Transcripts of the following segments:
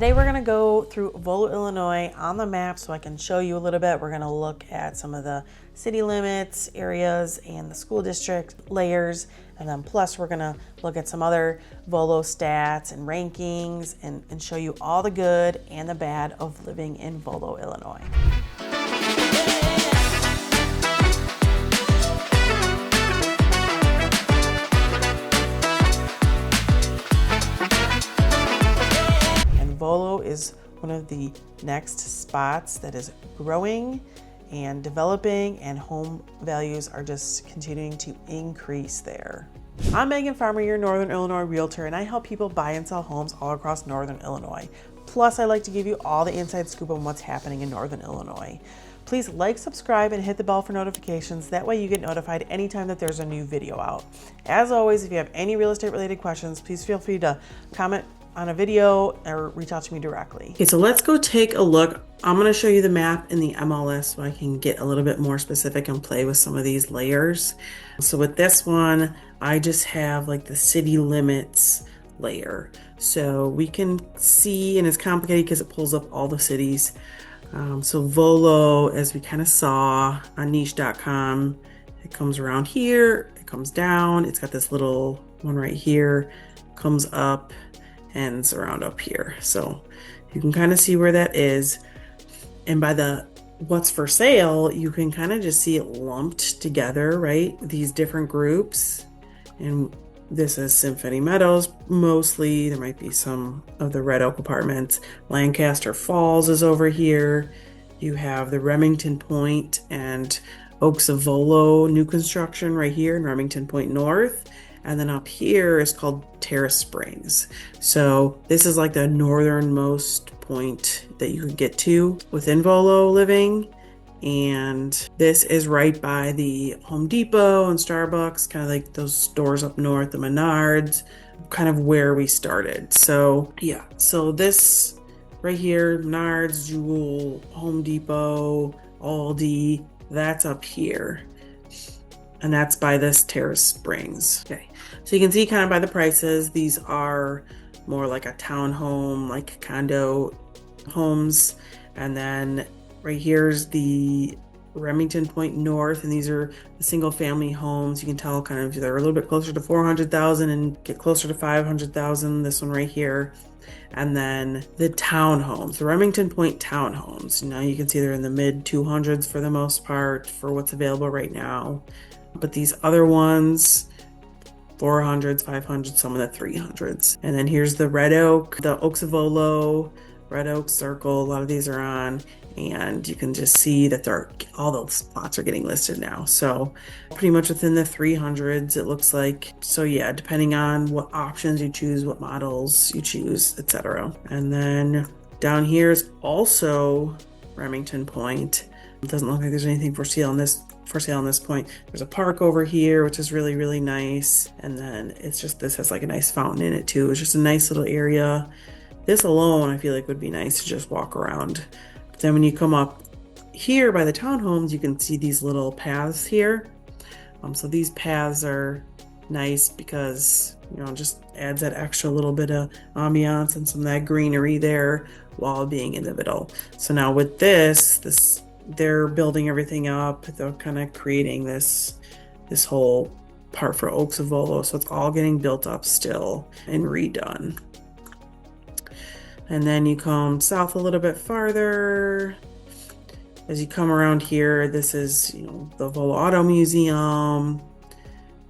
Today we're going to go through Volo, Illinois on the map so I can show you a little bit. We're going to look at some of the city limits, areas, and the school district layers. And then plus we're going to look at some other Volo stats and rankings and show you all the good and the bad of living in Volo, Illinois. Volo is one of the next spots that is growing and developing, and home values are just continuing to increase there. I'm Megan Farmer, your Northern Illinois realtor, and I help people buy and sell homes all across Northern Illinois. Plus, I like to give you all the inside scoop on what's happening in Northern Illinois. Please like, subscribe, and hit the bell for notifications. That way you get notified anytime that there's a new video out. As always, if you have any real estate related questions, please feel free to comment on a video or reach out to me directly. Okay, so let's go take a look. I'm going to show you the map in the MLS so I can get a little bit more specific and play with some of these layers. So with this one, I just have like the city limits layer. So we can see, and it's complicated because it pulls up all the cities. So Volo, as we kind of saw on niche.com, it comes around here, it comes down, it's got this little one right here, comes up, and it's around up here. So you can kind of see where that is. And by the what's for sale, you can kind of just see it lumped together, right? These different groups. And this is Symphony Meadows mostly. There might be some of the Red Oak apartments. Lancaster Falls is over here. You have the Remington Point and Oaks of Volo new construction right here in Remington Point North. And then up here is called Terrace Springs. So this is like the northernmost point that you can get to within Volo living. And this is right by the Home Depot and Starbucks, kind of like those stores up north, the Menards, kind of where we started. So yeah, so this right here, Menards, Jewel, Home Depot, Aldi, that's up here. And that's by this Terrace Springs. Okay, so you can see kind of by the prices, these are more like a townhome, like condo homes. And then right here's the Remington Point North, and these are the single family homes. You can tell kind of they're a little bit closer to 400,000 and get closer to 500,000. This one right here. And then the townhomes, the Remington Point townhomes. Now you can see they're in the mid 200s for the most part for what's available right now. But these other ones, 400s, 500s, some of the 300s. And then here's the Red Oak, the Oaks of Volo, Red Oak Circle. A lot of these are on, and you can just see that all those spots are getting listed now. So pretty much within the 300s, it looks like. So yeah, depending on what options you choose, what models you choose, etc. And then down here is also Remington Point. It doesn't look like there's anything for sale on this point. There's a park over here, which is really, really nice. And then it's just, this has like a nice fountain in it too. It's just a nice little area. This alone, I feel like would be nice to just walk around. But then when you come up here by the townhomes, you can see these little paths here. So these paths are nice because, you know, just adds that extra little bit of ambiance and some of that greenery there while being in the middle. So now with this, they're building everything up. They're kind of creating this whole part for Oaks of Volo. So it's all getting built up still and redone. And then you come south a little bit farther. As you come around here, this is, you know, the Volo Auto Museum.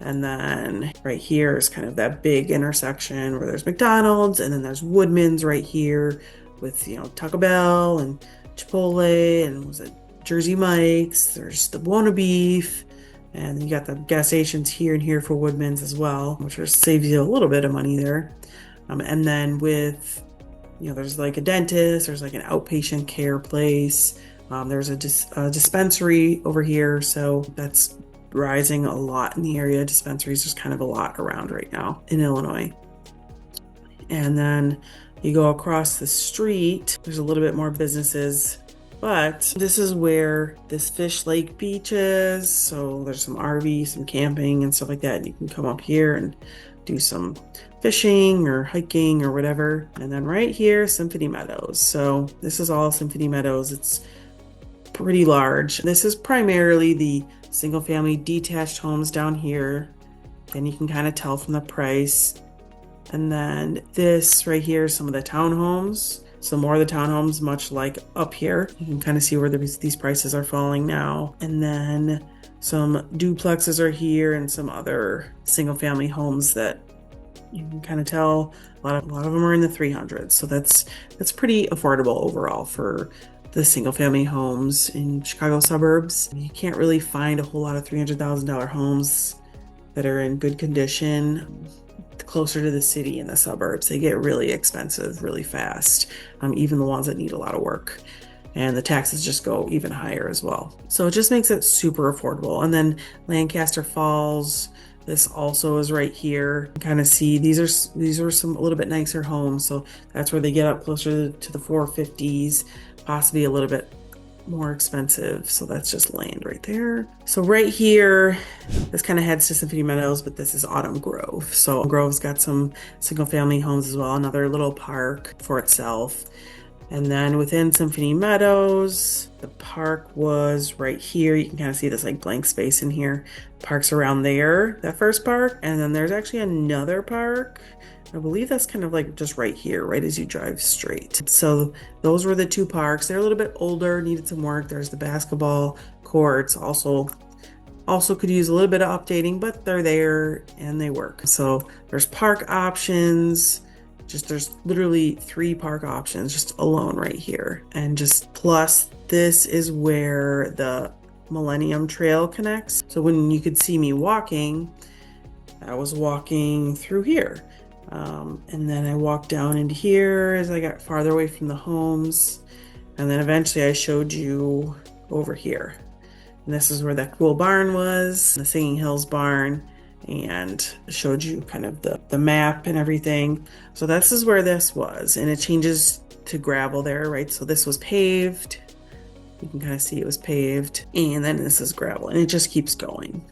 And then right here is kind of that big intersection where there's McDonald's, and then there's Woodman's right here with, you know, Taco Bell and Chipotle, and was it Jersey Mike's? There's the Buona Beef, and you got the gas stations here and here for Woodman's as well, which saves you a little bit of money there. And then with, you know, there's like a dentist, there's like an outpatient care place. There's a dispensary over here, so that's rising a lot in the area. Dispensaries, there's kind of a lot around right now in Illinois. And then you go across the street, there's a little bit more businesses, but this is where this Fish Lake Beach is. So there's some RV, some camping and stuff like that. And you can come up here and do some fishing or hiking or whatever. And then right here, Symphony Meadows. So this is all Symphony Meadows. It's pretty large. This is primarily the single family detached homes down here. And you can kind of tell from the price. And then this right here is some of the townhomes. So more of the townhomes, much like up here. You can kind of see where these prices are falling now. And then some duplexes are here and some other single family homes that you can kind of tell a lot of them are in the 300s. So that's pretty affordable overall for the single family homes in Chicago suburbs. You can't really find a whole lot of $300,000 homes that are in good condition. Closer to the city in the suburbs, they get really expensive really fast, even the ones that need a lot of work, and the taxes just go even higher as well. So it just makes it super affordable. And then Lancaster Falls, this also is right here. You kind of see these are some a little bit nicer homes, so that's where they get up closer to the 450s, possibly a little bit more expensive. So that's just land right there. So right here, this kind of heads to Symphony Meadows, but this is Autumn Grove. So Grove's got some single family homes as well, another little park for itself. And then within Symphony Meadows, the park was right here. You can kind of see this like blank space in here. Park's around there, that first park. And then there's actually another park. I believe that's kind of like just right here, right as you drive straight. So those were the two parks. They're a little bit older, needed some work. There's the basketball courts, also could use a little bit of updating, but they're there and they work. So there's park options. There's literally 3 park options just alone right here. And just plus this is where the Millennium Trail connects. So when you could see me walking, I was walking through here. And then I walked down into here as I got farther away from the homes. And then eventually I showed you over here. And this is where that cool barn was, the Singing Hills barn, and showed you kind of the map and everything. So this is where this was, and it changes to gravel there, right? So this was paved. You can kind of see it was paved, and then this is gravel, and it just keeps going.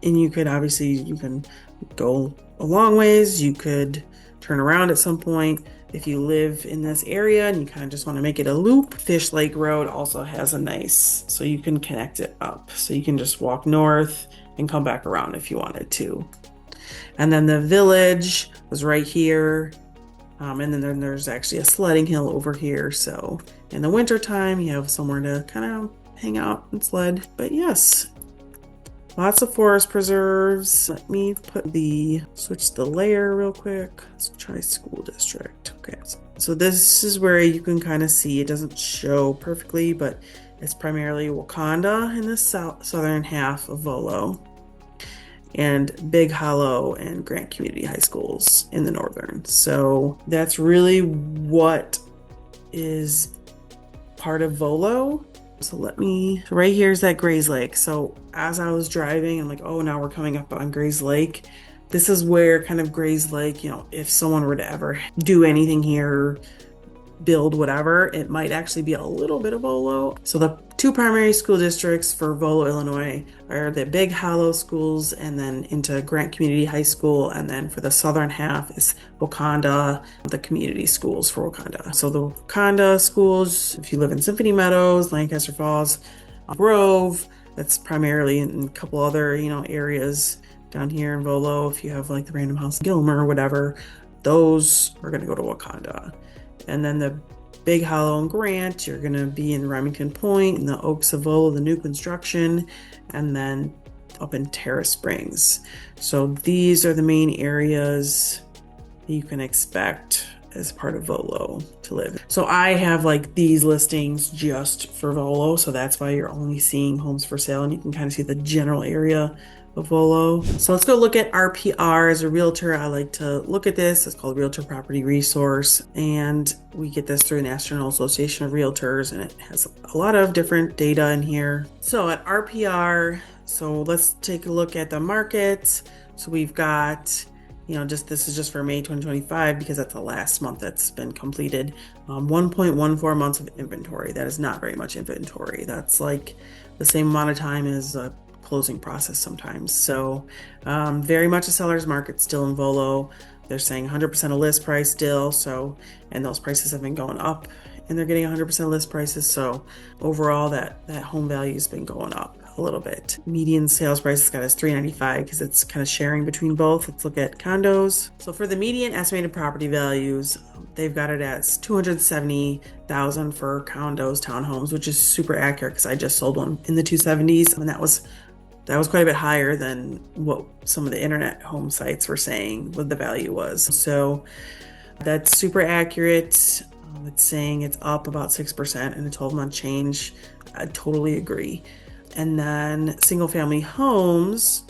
And you can go a long ways. You could turn around at some point. If you live in this area and you kind of just want to make it a loop, Fish Lake Road also has a nice, so you can connect it up. So you can just walk north and come back around if you wanted to. And then the village was right here. And then there's actually a sledding hill over here. So in the winter time, you have somewhere to kind of hang out and sled. But yes, lots of forest preserves. Let me switch the layer real quick. Let's try school district. Okay, so this is where you can kind of see, it doesn't show perfectly, but it's primarily Wakanda in the southern half of Volo, and Big Hollow and Grant Community High Schools in the northern. So that's really what is part of Volo. So right here is that Grays Lake. So as I was driving, I'm like, oh, now we're coming up on Grays Lake. This is where kind of Grays Lake, if someone were to ever do anything here, build whatever, it might actually be a little bit of Volo. So the 2 primary school districts for Volo, Illinois are the Big Hollow schools and then into Grant Community High School. And then for the southern half is Wakanda, the community schools for Wakanda. So the Wakanda schools, if you live in Symphony Meadows, Lancaster Falls, Grove, that's primarily in a couple other, areas down here in Volo. If you have like the Random House Gilmer or whatever, those are going to go to Wakanda. And then the Big Hollow and Grant, you're going to be in Remington Point, in the Oaks of Volo, the new construction, and then up in Terrace Springs. So these are the main areas you can expect as part of Volo to live. So I have like these listings just for Volo, so that's why you're only seeing homes for sale, and you can kind of see the general area of Volo. So let's go look at RPR. As a realtor, I like to look at this. It's called Realtor Property Resource, and we get this through the National Association of Realtors, and it has a lot of different data in here. So at RPR, so let's take a look at the markets. So we've got, this is just for May 2025 because that's the last month that's been completed. 1.14 months of inventory. That is not very much inventory. That's like the same amount of time as closing process sometimes. So very much a seller's market still in Volo. They're saying 100% of list price still. So, and those prices have been going up and they're getting 100% list prices. So overall that home value has been going up a little bit. Median sales price has got us $395 because it's kind of sharing between both. Let's look at condos. So for the median estimated property values, they've got it as $270,000 for condos, townhomes, which is super accurate because I just sold one in the 270s, and that was quite a bit higher than what some of the internet home sites were saying what the value was. So that's super accurate. It's saying it's up about 6% in a 12-month change. I totally agree. And then single family homes,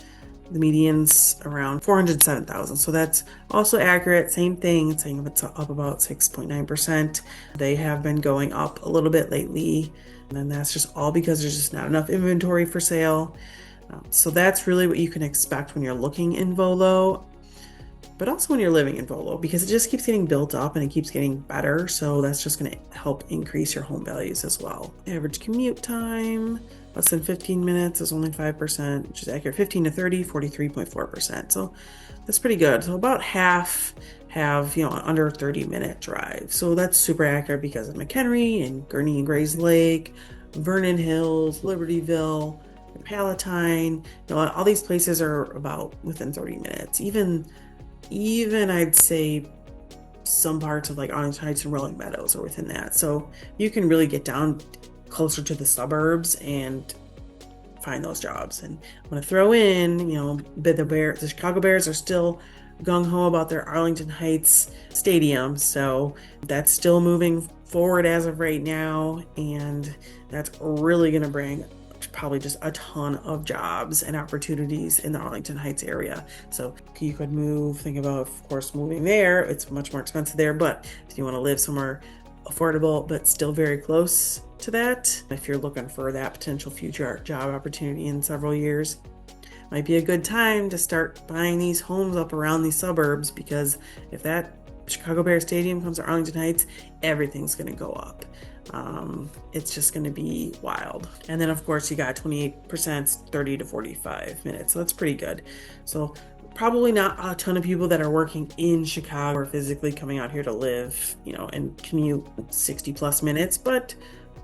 the median's around 407,000. So that's also accurate. Same thing. It's saying it's up about 6.9%. They have been going up a little bit lately. And then that's just all because there's just not enough inventory for sale. So that's really what you can expect when you're looking in Volo, but also when you're living in Volo, because it just keeps getting built up and it keeps getting better. So that's just going to help increase your home values as well. Average commute time, less than 15 minutes is only 5%, which is accurate. 15 to 30, 43.4%. So that's pretty good. So about half have, under a 30-minute drive. So that's super accurate because of McHenry and Gurney and Grays Lake, Vernon Hills, Libertyville, Palatine, all these places are about within 30 minutes. Even I'd say some parts of like Arlington Heights and Rolling Meadows are within that. So you can really get down closer to the suburbs and find those jobs. And I'm going to throw in, the Chicago Bears are still gung-ho about their Arlington Heights stadium. So that's still moving forward as of right now. And that's really going to bring probably just a ton of jobs and opportunities in the Arlington Heights area. So you could move, think about, of course, moving there. It's much more expensive there, but if you want to live somewhere affordable, but still very close to that, if you're looking for that potential future job opportunity in several years, might be a good time to start buying these homes up around these suburbs, because if that Chicago Bears Stadium comes to Arlington Heights, everything's going to go up. It's just going to be wild. And then of course you got 28%, 30 to 45 minutes. So that's pretty good. So probably not a ton of people that are working in Chicago or physically coming out here to live, and commute 60 plus minutes, but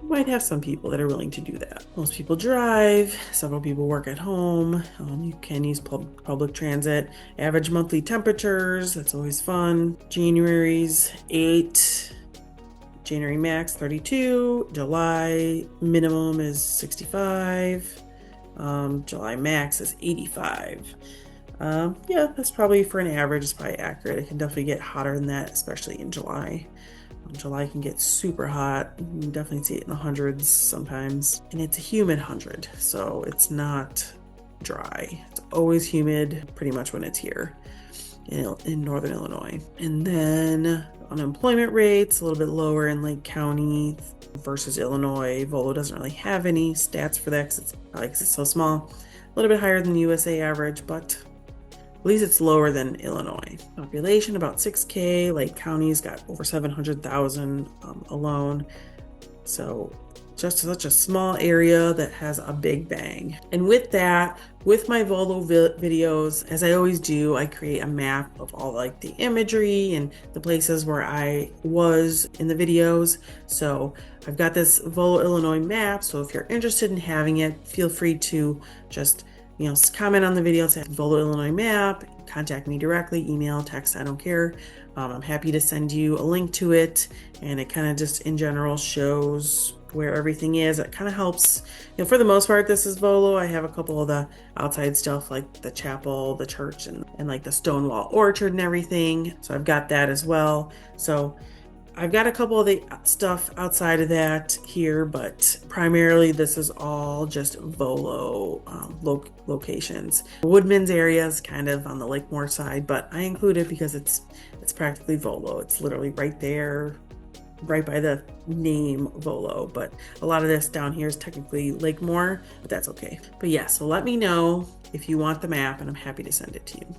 you might have some people that are willing to do that. Most people drive, several people work at home. You can use public transit. Average monthly temperatures, that's always fun. January's 8, January max 32, July minimum is 65, July max is 85. Yeah, that's probably for an average, it's probably accurate. It can definitely get hotter than that, especially in July. July can get super hot. You can definitely see it in the hundreds sometimes. And it's a humid 100, so it's not dry. It's always humid pretty much when it's here in Northern Illinois. And then unemployment rates a little bit lower in Lake County versus Illinois. Volo doesn't really have any stats for that because it's so small. A little bit higher than the USA average, but at least it's lower than Illinois. Population about 6K. Lake County's got over 700,000 alone. So just such a small area that has a big bang. And with that, with my Volo videos, as I always do, I create a map of all like the imagery and the places where I was in the videos. So I've got this Volo Illinois map. So if you're interested in having it, feel free to just comment on the video, say Volo Illinois map, contact me directly, email, text, I don't care. I'm happy to send you a link to it. And it kind of just in general shows where everything is. It kind of helps, for the most part, this is Volo. I have a couple of the outside stuff like the chapel, the church, and like the Stonewall Orchard and everything. So I've got that as well. So I've got a couple of the stuff outside of that here, but primarily this is all just Volo locations. Woodman's area is kind of on the Lake Moore side, but I include it because it's practically Volo. It's literally right there, right by the name Volo, but a lot of this down here is technically Lake Moore, but that's okay. But yeah, so let me know if you want the map and I'm happy to send it to you.